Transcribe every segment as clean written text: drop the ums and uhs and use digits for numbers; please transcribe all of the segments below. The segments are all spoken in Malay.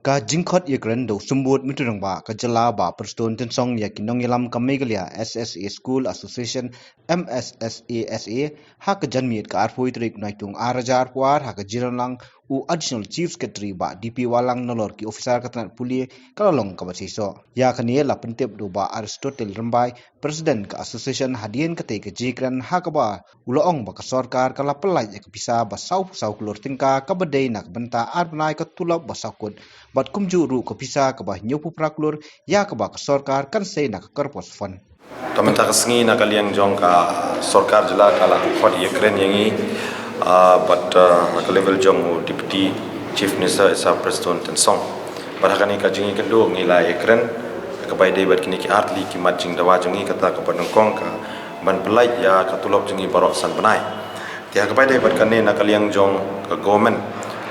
Ka jingkhot yekren do sumbut miturang ba ka jala ba perston tensong ya kinong yalam ka megalia SSA School Association MSSASA ha ka janmiet ka arpoi trik naitung araja arpuar ha ka jiranlang u additional chief secretary ba DP walang nolor ki officer katanat puli kalalong ka basiso ya kanie la pentep do ba Aristotle Rambai president ka association hadien ka te ka jikran ha ka ba uloong ba ka sarkar kala pelai ya ka bisa ba sau kulur tingka ka badai nak benta arnai ka tulap ba sakut bat kumju ru ko pisa ka bah nyopu praklur ya ka bah sarkar kan sei nak kerpos fon Tamenta kasngi na kaliang jong ka sarkar jala kala khot yekren yangi but ka level jong deputy chief minister isa preston tensong barhakani ka jingi kendo ngila yekren ka bai dei bat kini ki artli ki matching dawa jongi kata ka panongkong ka ban pelai ya ka tulop jingi barok san banai dia ka bai dei bat kane na kaliang jong ka government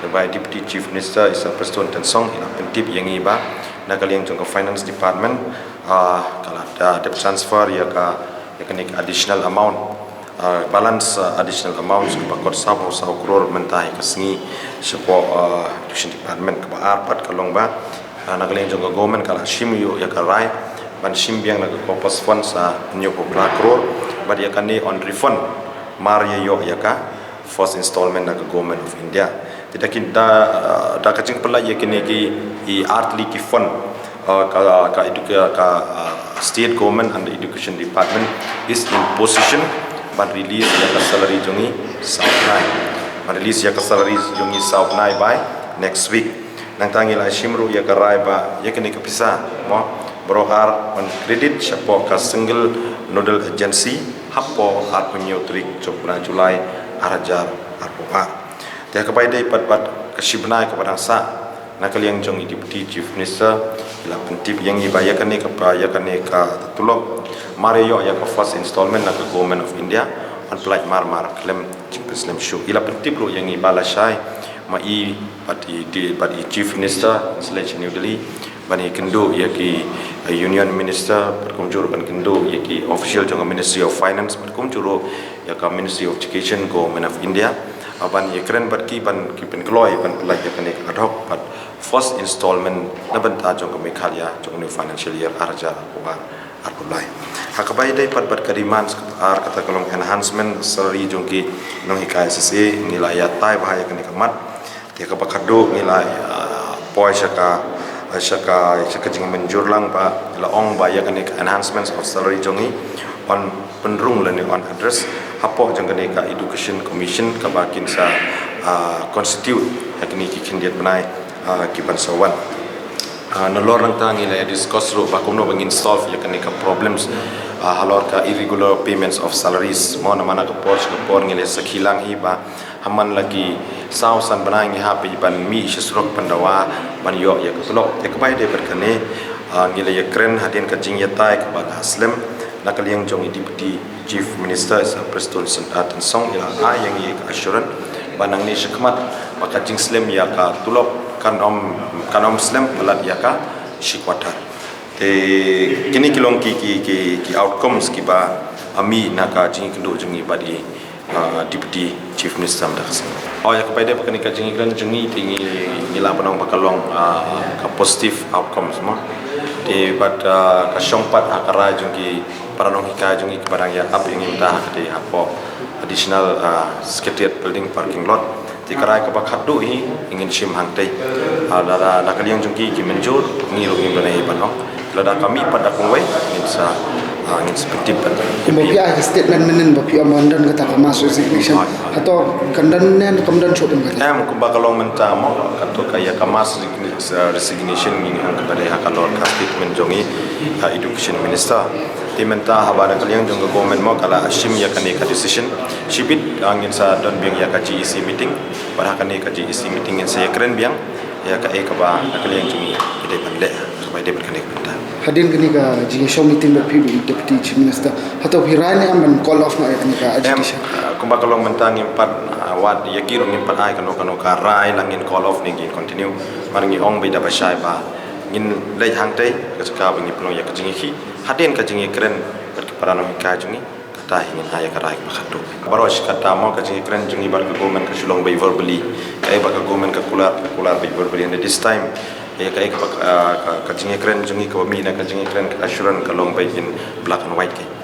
by Deputy Chief Minister is Preston Tensong in pentip yangi ba na kaliang jong finance department kala ada transfer ya ka nik additional amount balance additional amounts ka bakot sabo sa crore mentai kasngi support education department ka arpat kalong ba na kaliang jong government kala shimyu ya ka rai ban shimbiang na ko pas fund sa new poplar crore ba ya kani on refund maria yo ya ka first installment na government of India tidak kita dah kacing pelai ya kini ki artli ki fund ka state government and the education department is in position but release ya salary jongi south nai release ya salary jongi south nai by next week nang tangi la shimru ya karai ba ya kini kapisa mo brohar on credit chapo ka single nodal agency hapo har punyo trik chopra Julai arajar arpoa dia kepada pat kesibnai kepada sa nak kaliang jong deputy chief minister la pentip yang ibayakan ni kebayakan ni ka tulok mario ya ka first installment nak government of India on flight marmar klem Muslim show ila pentip lu yang ibala syai mai pati chief minister selection New Delhi bani kendo ya ki union minister berkumjur ban kendo ya ki official jong ministry of finance berkumjur ya ka ministry of education government of India aban yekren bat ki ban ki pen kloi ban pelai ya kanik ad hoc but first installment na ban ta jong kami khalia jong new financial year arja wa arulai hakabai dai pat bat kariman ar kata kolong enhancement salary jong ki nong hikai SSA nilai ya tai bahaya kanik amat dia ka bakado nilai poi shaka jing menjur lang ba la ong ba ya kanik enhancements of salary jongi on penrung learning on address hapo jang kene ka education commission ka bakin sa constitute hakni ki kindiat banai ki bansawan nolor lang tangi la discuss ro ba kumno bang install ya kene ka problems halor ka irregular payments of salaries mo na mana ka por ngile sakhilang hi ba haman lagi sausan banai ngi hapi ban mi shrok pandawa ban yo ya ka tulok te ka bai de berkane ngile ya kren hadin ka jing ya tai ka ba aslam nakaliang jong deputy chief minister sa Preston Tensong ila yang ye assurance banang ni shikmat maka jing slim ya ka tulop kanom slim alat ya ka shikwata te kini kilong ki outcomes ki ba ami naka jing kendo jing badi deputy chief minister das oh ya kepada pakani ka jing kan jing tingi nila panong pakalong ka positive outcomes mo di bat kasyongpat akara jungi paranong hika jungi barang ya up yang minta di apo additional secretariat building parking lot di karai ka bakhadu hi ingin sim hangtai ada nakaliang jungi ki menjur ngiru ngi banong lada kami pada kongwe ingin seperti bapi ai statement menen bapi amandan kata masuk resignation atau kandan shot kata kumbakalong menta mo kato kaya kamas resignation ng kepada hakalor ka statement jongi education minister di menta habara kaliang jong government mo kala asim ya kani ka decision shibit angin sa don biang ya ka GEC meeting para kani ka GEC meeting in saya keren biang ya ka ka ba kaliang jongi ide panle supaya dia berkani menta hadin kini ka GEC meeting bapi deputy chief minister atau hirani aman call off na kani ka education kumbakalong menta ngimpat wat yakiro ngimpat ai kano ka rai langin call off ni continue maringi ong beda basai ba ngin lej hangtai ka ka bangi pno ya kajingi hi hadin kajingi keren perkiparano hika jungi kata ingin haya karai makatu baros kata mau ka jingi kren jingi bar ka government ka sulong by verbally kai ba ka government ka kular by verbally, and this time ya kai ka jingi kren jingi ka mi na ka jingi kren ka assurance ka long by in black and white kai